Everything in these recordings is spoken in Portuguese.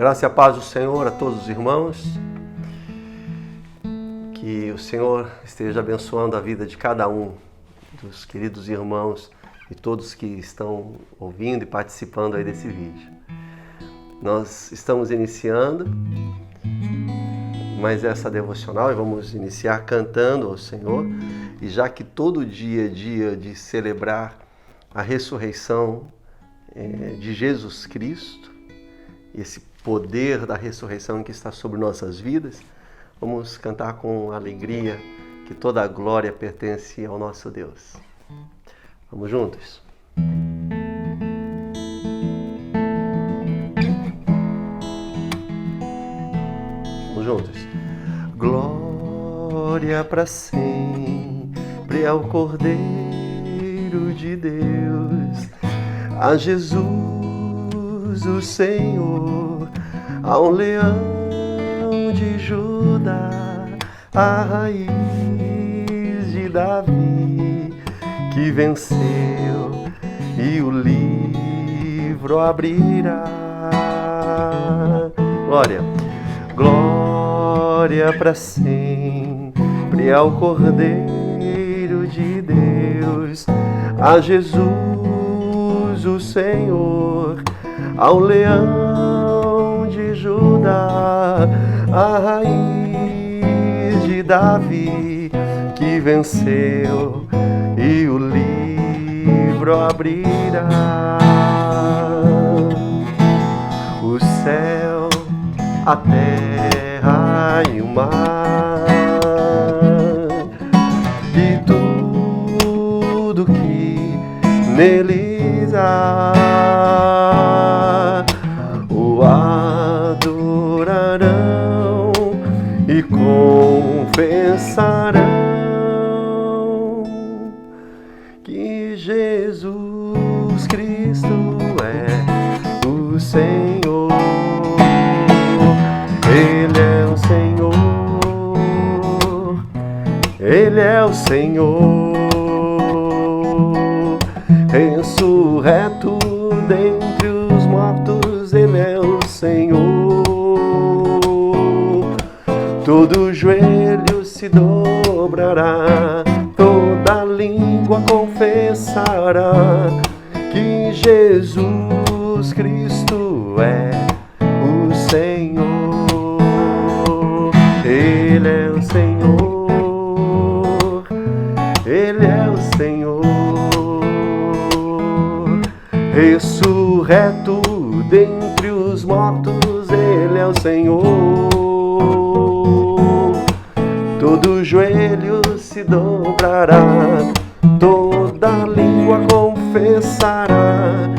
Graça e a paz do Senhor a todos os irmãos. Que o Senhor esteja abençoando a vida de cada um dos queridos irmãos e todos que estão ouvindo e participando aí desse vídeo. Nós estamos iniciando mais essa devocional e vamos iniciar cantando ao Senhor. E já que todo dia é dia de celebrar a ressurreição de Jesus Cristo, esse poder da ressurreição que está sobre nossas vidas, vamos cantar com alegria que toda a glória pertence ao nosso Deus. Vamos juntos? Vamos juntos. Glória para sempre ao Cordeiro de Deus, a Jesus o Senhor, ao leão de Judá, a raiz de Davi, que venceu e o livro abrirá. Glória, glória para sempre ao Cordeiro de Deus, a Jesus o Senhor, ao leão de Judá, a raiz de Davi, que venceu e o livro abrirá. O céu, a terra e o mar, e tudo que neles há, o adorarão e confessarão que Jesus Cristo é o Senhor. Ele é o Senhor, Ele é o Senhor, ressurreto dentre os mortos, Ele é o Senhor. Todo joelho se dobrará, toda língua confessará que Jesus Cristo é o Senhor. Ele é o Senhor, Ele é o Senhor, ressurreto dentre os mortos, Ele é o Senhor. Todo joelho se dobrará, toda língua confessará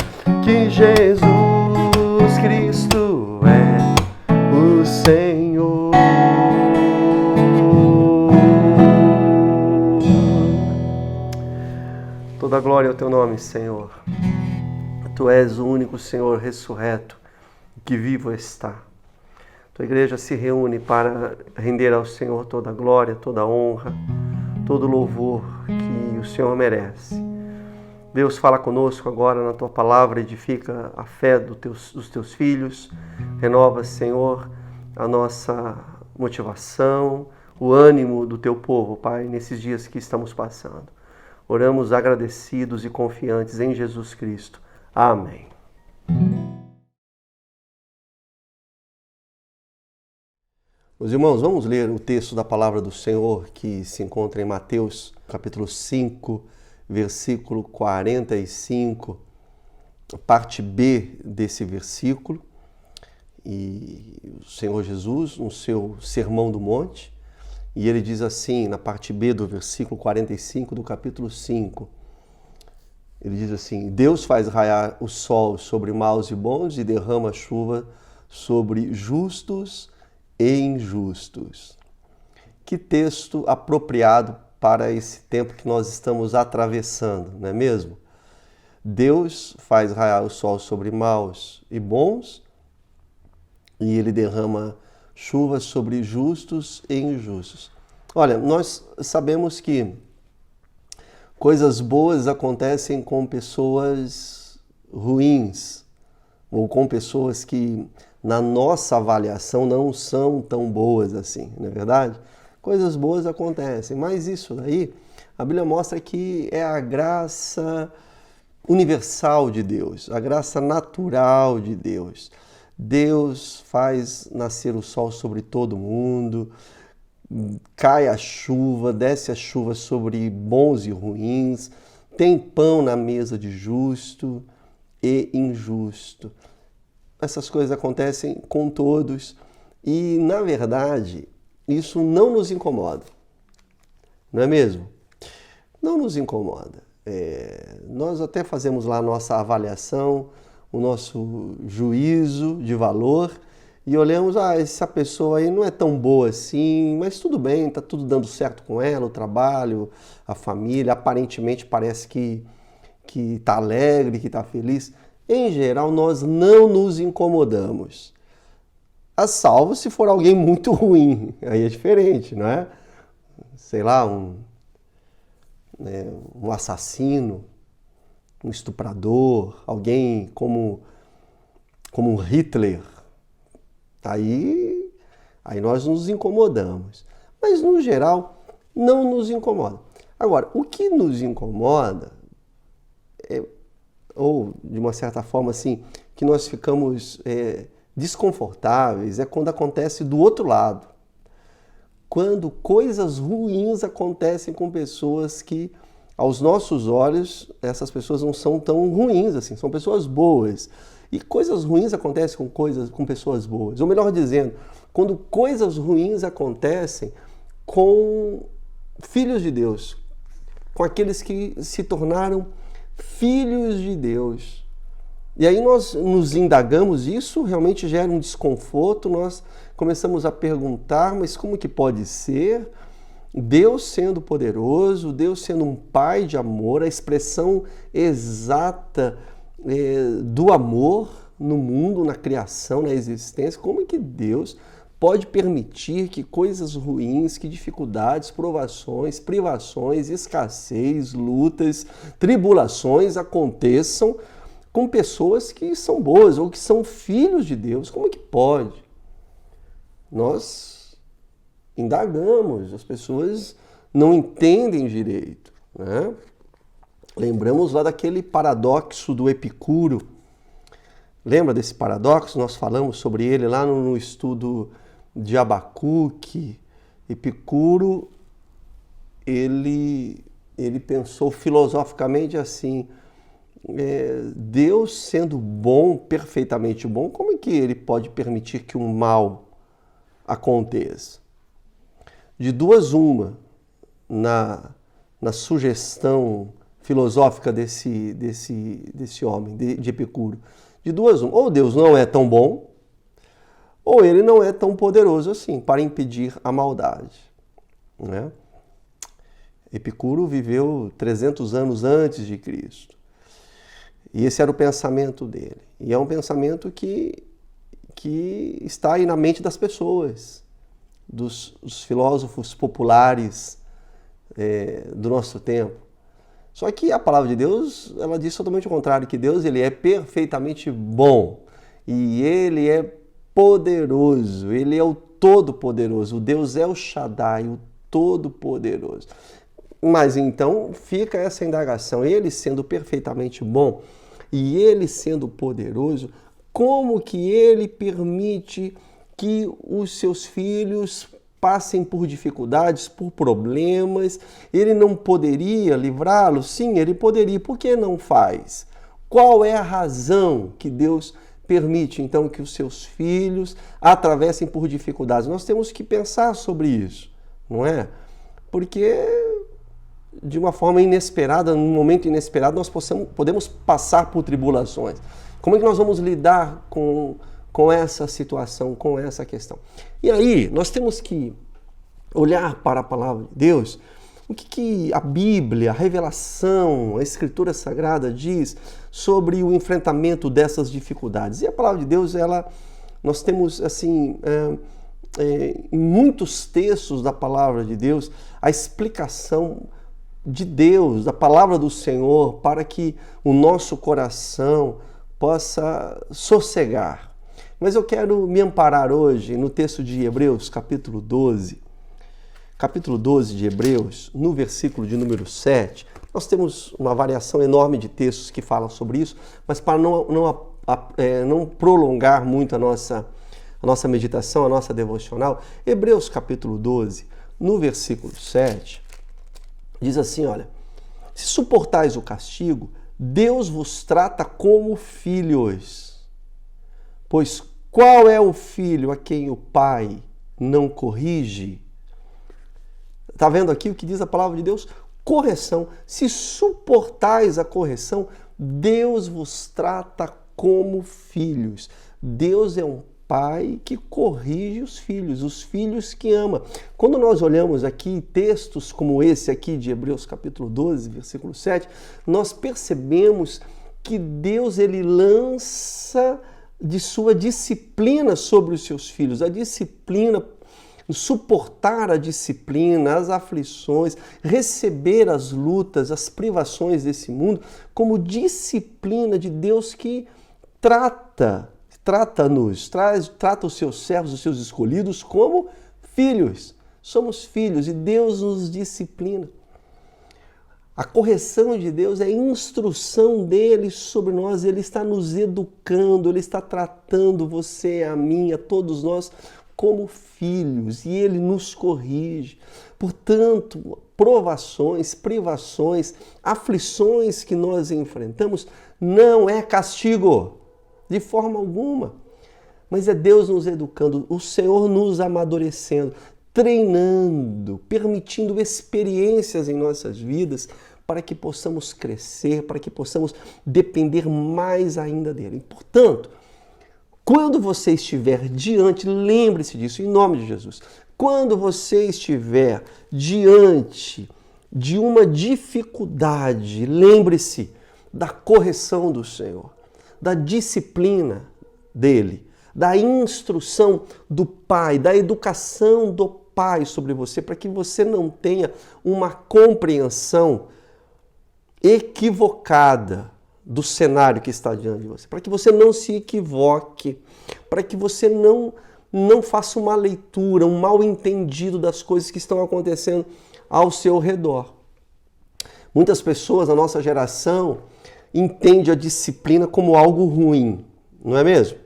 que Jesus Cristo é o Senhor. Toda glória ao teu nome, Senhor. Tu és o único Senhor ressurreto, que vivo está. Tua igreja se reúne para render ao Senhor toda a glória, toda a honra, todo o louvor que o Senhor merece. Deus, fala conosco agora na Tua palavra, edifica a fé dos Teus filhos, renova, Senhor, a nossa motivação, o ânimo do Teu povo, Pai, nesses dias que estamos passando. Oramos agradecidos e confiantes em Jesus Cristo. Amém. Meus irmãos, vamos ler o texto da palavra do Senhor que se encontra em Mateus, capítulo 5, versículo 45, parte B desse versículo. E o Senhor Jesus, no seu Sermão do Monte, e ele diz assim, na parte B do versículo 45 do capítulo 5, ele diz assim: Deus faz raiar o sol sobre maus e bons e derrama chuva sobre justos e injustos. Que texto apropriado para esse tempo que nós estamos atravessando, não é mesmo? Deus faz raiar o sol sobre maus e bons e Ele derrama chuva sobre justos e injustos. Olha, nós sabemos que coisas boas acontecem com pessoas ruins ou com pessoas que na nossa avaliação, não são tão boas assim, não é verdade? Coisas boas acontecem, mas isso daí, a Bíblia mostra que é a graça universal de Deus, a graça natural de Deus. Deus faz nascer o sol sobre todo mundo, cai a chuva, desce a chuva sobre bons e ruins, tem pão na mesa de justo e injusto. Essas coisas acontecem com todos e, na verdade, isso não nos incomoda, não é mesmo? Não nos incomoda. Nós até fazemos lá a nossa avaliação, o nosso juízo de valor e olhamos, essa pessoa aí não é tão boa assim, mas tudo bem, tá tudo dando certo com ela, o trabalho, a família, aparentemente parece que tá alegre, que tá feliz. Em geral, nós não nos incomodamos. A salvo se for alguém muito ruim, aí é diferente, não é? Sei lá, um assassino, um estuprador, alguém como Hitler. Aí nós nos incomodamos. Mas, no geral, não nos incomoda. Agora, o que nos incomoda, ou de uma certa forma assim, que nós ficamos desconfortáveis, é quando acontece do outro lado. Quando coisas ruins acontecem com pessoas que, aos nossos olhos, essas pessoas não são tão ruins assim, são pessoas boas. E coisas ruins acontecem com pessoas boas. Ou melhor dizendo, quando coisas ruins acontecem com filhos de Deus, com aqueles que se tornaram filhos de Deus. E aí nós nos indagamos, isso realmente gera um desconforto, nós começamos a perguntar, mas como que pode ser? Deus sendo poderoso, Deus sendo um pai de amor, a expressão exata do amor no mundo, na criação, na existência, como é que Deus pode permitir que coisas ruins, que dificuldades, provações, privações, escassez, lutas, tribulações aconteçam com pessoas que são boas ou que são filhos de Deus? Como é que pode? Nós indagamos, as pessoas não entendem direito, né? Lembramos lá daquele paradoxo do Epicuro. Lembra desse paradoxo? Nós falamos sobre ele lá no estudo de Abacuque. Epicuro, ele pensou filosoficamente assim, Deus sendo bom, perfeitamente bom, como é que ele pode permitir que um mal aconteça? De duas uma, na sugestão filosófica desse homem, de Epicuro, de duas uma, ou Deus não é tão bom, ou ele não é tão poderoso assim para impedir a maldade, né? Epicuro viveu 300 anos antes de Cristo. E esse era o pensamento dele. E é um pensamento que está aí na mente das pessoas, dos filósofos populares do nosso tempo. Só que a palavra de Deus, ela diz totalmente o contrário, que Deus ele é perfeitamente bom e ele é poderoso, ele é o Todo-Poderoso, o Deus é o Shaddai, o Todo-Poderoso. Mas então fica essa indagação, ele sendo perfeitamente bom e ele sendo poderoso, como que ele permite que os seus filhos passem por dificuldades, por problemas? Ele não poderia livrá-los? Sim, ele poderia. Por que não faz? Qual é a razão que Deus permite, então, que os seus filhos atravessem por dificuldades? Nós temos que pensar sobre isso, não é? Porque, de uma forma inesperada, num momento inesperado, nós podemos passar por tribulações. Como é que nós vamos lidar com essa situação, com essa questão? E aí, nós temos que olhar para a palavra de Deus, o que a Bíblia, a revelação, a Escritura Sagrada diz sobre o enfrentamento dessas dificuldades. E a palavra de Deus, nós temos, assim, em muitos textos da palavra de Deus, a explicação de Deus, da palavra do Senhor, para que o nosso coração possa sossegar. Mas eu quero me amparar hoje no texto de Hebreus, capítulo 12. Capítulo 12 de Hebreus, no versículo de número 7. Nós temos uma variação enorme de textos que falam sobre isso, mas para não prolongar muito a nossa meditação, a nossa devocional, Hebreus capítulo 12, no versículo 7, diz assim, olha, se suportais o castigo, Deus vos trata como filhos. Pois qual é o filho a quem o pai não corrige? Está vendo aqui o que diz a palavra de Deus? Correção. Se suportais a correção, Deus vos trata como filhos. Deus é um pai que corrige os filhos que ama. Quando nós olhamos aqui textos como esse aqui de Hebreus capítulo 12, versículo 7, nós percebemos que Deus ele lança de sua disciplina sobre os seus filhos. A disciplina, suportar a disciplina, as aflições, receber as lutas, as privações desse mundo como disciplina de Deus que trata os seus servos, os seus escolhidos como filhos. Somos filhos e Deus nos disciplina. A correção de Deus é a instrução dele sobre nós, ele está nos educando, ele está tratando você, a mim, a todos nós como filhos e ele nos corrige. Portanto, provações, privações, aflições que nós enfrentamos não é castigo. De forma alguma. Mas é Deus nos educando, o Senhor nos amadurecendo, treinando, permitindo experiências em nossas vidas para que possamos crescer, para que possamos depender mais ainda dele. Portanto, quando você estiver diante, lembre-se disso, em nome de Jesus. Quando você estiver diante de uma dificuldade, lembre-se da correção do Senhor, da disciplina dele, da instrução do Pai, da educação do Pai sobre você, para que você não tenha uma compreensão equivocada do cenário que está diante de você, para que você não se equivoque, para que você não faça uma leitura, um mal entendido das coisas que estão acontecendo ao seu redor. Muitas pessoas da nossa geração entende a disciplina como algo ruim, não é mesmo?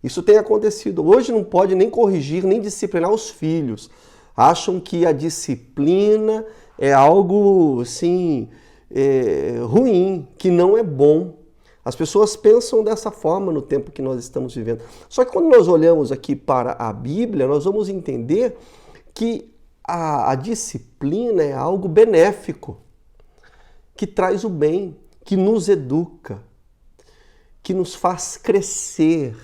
Isso tem acontecido. Hoje não pode nem corrigir, nem disciplinar os filhos. Acham que a disciplina é algo, assim, ruim, que não é bom. As pessoas pensam dessa forma no tempo que nós estamos vivendo. Só que quando nós olhamos aqui para a Bíblia, nós vamos entender que a disciplina é algo benéfico, que traz o bem, que nos educa, que nos faz crescer.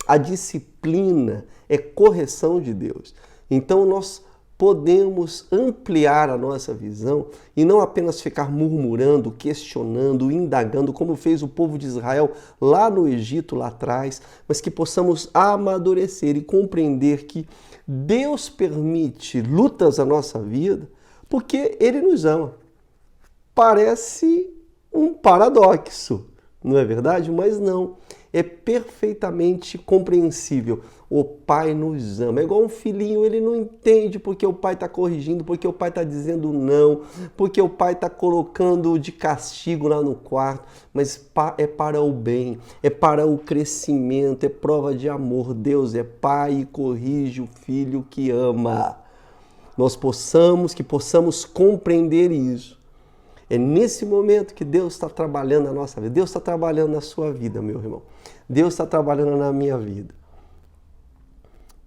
A disciplina é correção de Deus. Então nós podemos ampliar a nossa visão e não apenas ficar murmurando, questionando, indagando, como fez o povo de Israel lá no Egito, lá atrás, mas que possamos amadurecer e compreender que Deus permite lutas na nossa vida porque Ele nos ama. Parece um paradoxo, não é verdade? Mas não, é perfeitamente compreensível. O pai nos ama. É igual um filhinho, ele não entende porque o pai está corrigindo, porque o pai está dizendo não, porque o pai está colocando de castigo lá no quarto, mas é para o bem, é para o crescimento, é prova de amor. Deus é pai e corrige o filho que ama. Nós possamos compreender isso. É nesse momento que Deus está trabalhando na nossa vida. Deus está trabalhando na sua vida, meu irmão. Deus está trabalhando na minha vida.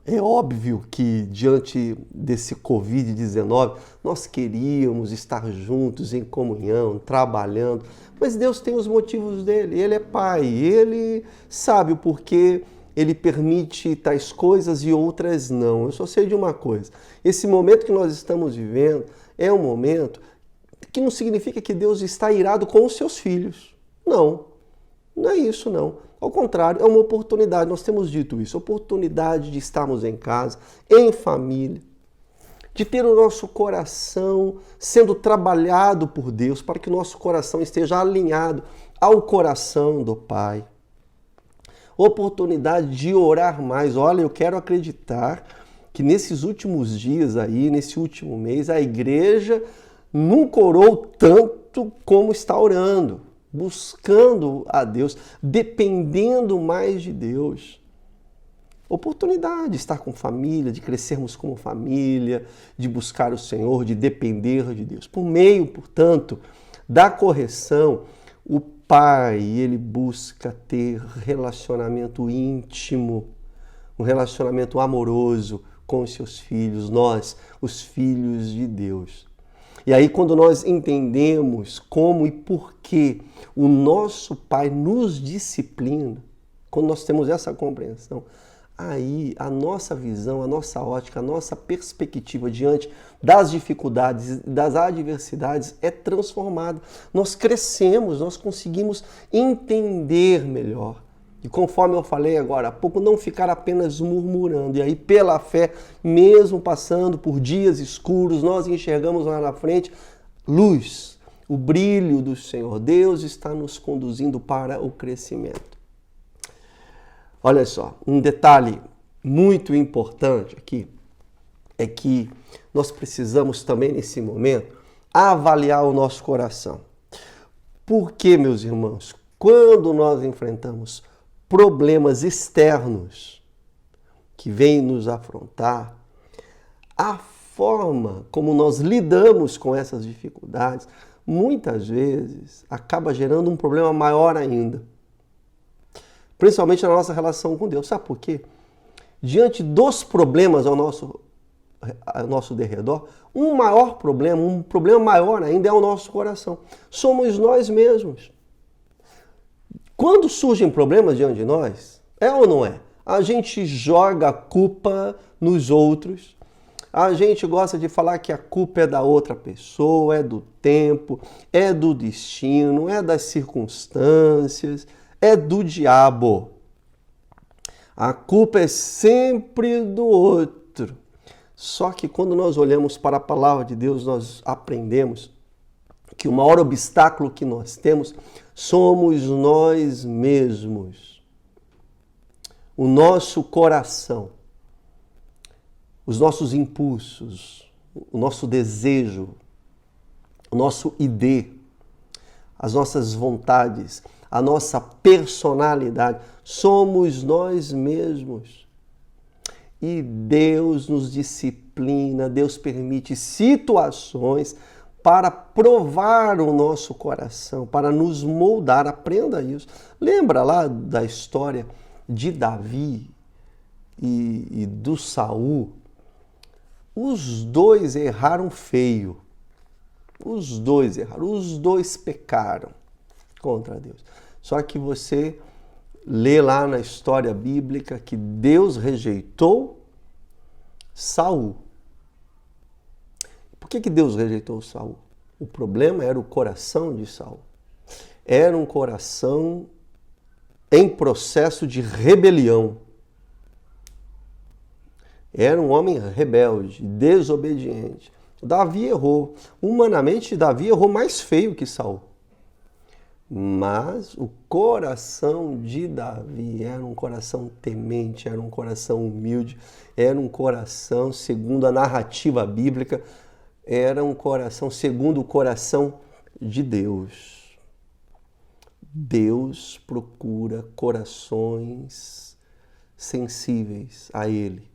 É óbvio que diante desse Covid-19, nós queríamos estar juntos em comunhão, trabalhando, mas Deus tem os motivos dele. Ele é Pai, Ele sabe o porquê Ele permite tais coisas e outras não. Eu só sei de uma coisa, esse momento que nós estamos vivendo é um momento que não significa que Deus está irado com os seus filhos. Não, não é isso não. Ao contrário, é uma oportunidade, nós temos dito isso, oportunidade de estarmos em casa, em família, de ter o nosso coração sendo trabalhado por Deus, para que o nosso coração esteja alinhado ao coração do Pai. oportunidade de orar mais. Olha, eu quero acreditar que nesses últimos dias aí, nesse último mês, a igreja nunca orou tanto como está orando, buscando a Deus, dependendo mais de Deus. Oportunidade de estar com família, de crescermos como família, de buscar o Senhor, de depender de Deus. Por meio, portanto, da correção, o pai, ele busca ter relacionamento íntimo, um relacionamento amoroso com os seus filhos, nós, os filhos de Deus. E aí, quando nós entendemos como e por que o nosso pai nos disciplina, quando nós temos essa compreensão, aí a nossa visão, a nossa ótica, a nossa perspectiva diante das dificuldades, das adversidades é transformada. Nós crescemos, nós conseguimos entender melhor. E conforme eu falei agora há pouco, não ficar apenas murmurando. E aí, pela fé, mesmo passando por dias escuros, nós enxergamos lá na frente luz, o brilho do Senhor. Deus está nos conduzindo para o crescimento. Olha só, um detalhe muito importante aqui é que nós precisamos também, nesse momento, avaliar o nosso coração. Porque, meus irmãos, quando nós enfrentamos problemas externos que vêm nos afrontar, a forma como nós lidamos com essas dificuldades, muitas vezes, acaba gerando um problema maior ainda. Principalmente na nossa relação com Deus. Sabe por quê? Diante dos problemas ao nosso derredor, um problema maior ainda é o nosso coração. Somos nós mesmos. Quando surgem problemas diante de nós, é ou não é? A gente joga a culpa nos outros. A gente gosta de falar que a culpa é da outra pessoa, é do tempo, é do destino, é das circunstâncias, é do diabo. A culpa é sempre do outro. Só que quando nós olhamos para a palavra de Deus, nós aprendemos que o maior obstáculo que nós temos somos nós mesmos. O nosso coração, os nossos impulsos, o nosso desejo, o nosso ID, as nossas vontades, a nossa personalidade, somos nós mesmos. E Deus nos disciplina, Deus permite situações para provar o nosso coração, para nos moldar. Aprenda isso. Lembra lá da história de Davi e do Saul? Os dois erraram feio. Os dois erraram, os dois pecaram contra Deus. Só que você lê lá na história bíblica que Deus rejeitou Saul. Por que Deus rejeitou Saul? O problema era o coração de Saul. Era um coração em processo de rebelião. Era um homem rebelde, desobediente. Davi errou. Humanamente, Davi errou mais feio que Saul. Mas o coração de Davi era um coração temente, era um coração humilde, era um coração, segundo a narrativa bíblica, era um coração segundo o coração de Deus. Deus procura corações sensíveis a Ele,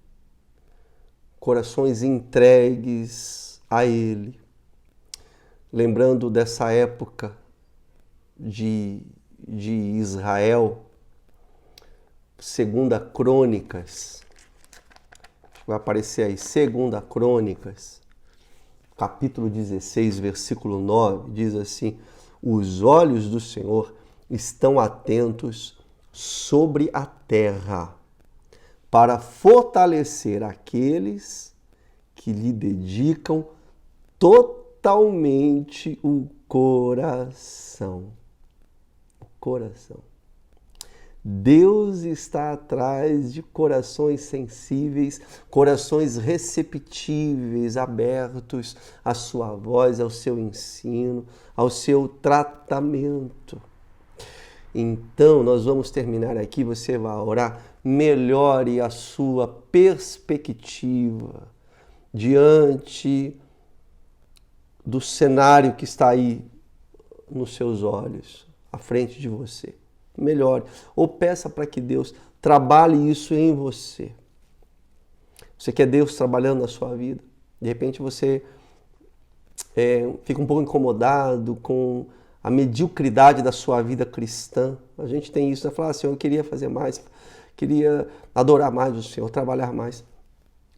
corações entregues a Ele. Lembrando dessa época de Israel, Segunda Crônicas, vai aparecer aí, Segunda Crônicas, capítulo 16, versículo 9, diz assim: os olhos do Senhor estão atentos sobre a terra, para fortalecer aqueles que lhe dedicam totalmente o coração. Coração. Deus está atrás de corações sensíveis, corações receptíveis, abertos à sua voz, ao seu ensino, ao seu tratamento. Então, nós vamos terminar aqui, você vai orar, melhore a sua perspectiva diante do cenário que está aí nos seus olhos, à frente de você. Melhore. Ou peça para que Deus trabalhe isso em você. Você quer Deus trabalhando na sua vida? De repente você fica um pouco incomodado com a mediocridade da sua vida cristã. A gente tem isso, né? Falar assim, eu queria fazer mais, queria adorar mais o Senhor, trabalhar mais.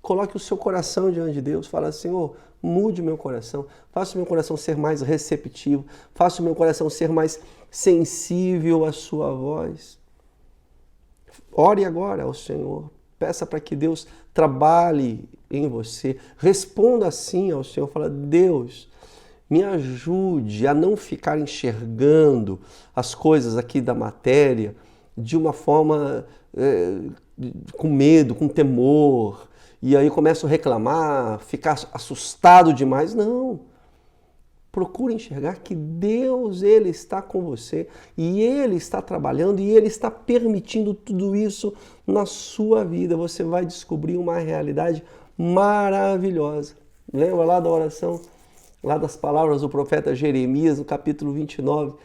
Coloque o seu coração diante de Deus, fala, Senhor, mude o meu coração, faça o meu coração ser mais receptivo, faça o meu coração ser mais sensível à sua voz. Ore agora ao Senhor, peça para que Deus trabalhe em você, responda assim ao Senhor, fala, Deus, me ajude a não ficar enxergando as coisas aqui da matéria de uma forma com medo, com temor, e aí começo a reclamar, ficar assustado demais. Não. Procure enxergar que Deus, Ele está com você e Ele está trabalhando e Ele está permitindo tudo isso na sua vida. Você vai descobrir uma realidade maravilhosa. Lembra lá da oração, lá das palavras do profeta Jeremias, no capítulo 29,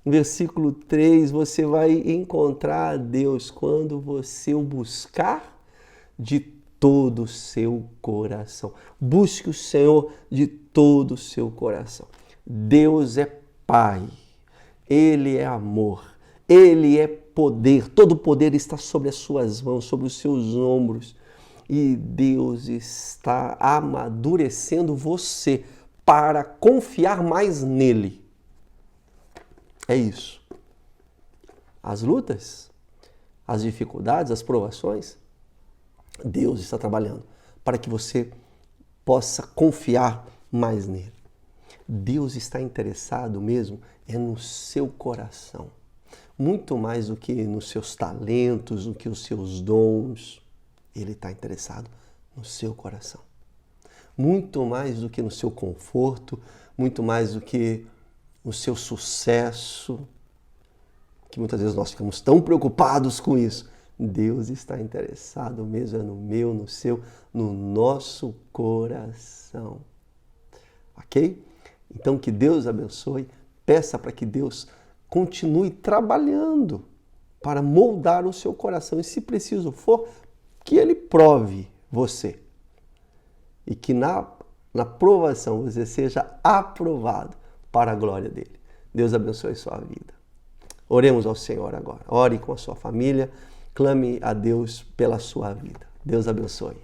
versículo 3, você vai encontrar a Deus quando você o buscar de todo o seu coração. Busque o Senhor de todo o seu coração. Deus é Pai, Ele é amor, Ele é poder, todo o poder está sobre as suas mãos, sobre os seus ombros. E Deus está amadurecendo você para confiar mais nele. É isso. As lutas, as dificuldades, as provações, Deus está trabalhando para que você possa confiar mais nele. Deus está interessado mesmo no seu coração. Muito mais do que nos seus talentos, do que os seus dons. Ele está interessado no seu coração. Muito mais do que no seu conforto, muito mais do que no seu sucesso, que muitas vezes nós ficamos tão preocupados com isso. Deus está interessado mesmo no meu, no seu, no nosso coração. Ok? Então que Deus abençoe, peça para que Deus continue trabalhando para moldar o seu coração e, se preciso for, que Ele prove você e que na provação você seja aprovado para a glória dEle. Deus abençoe sua vida. Oremos ao Senhor agora. Ore com a sua família, clame a Deus pela sua vida. Deus abençoe.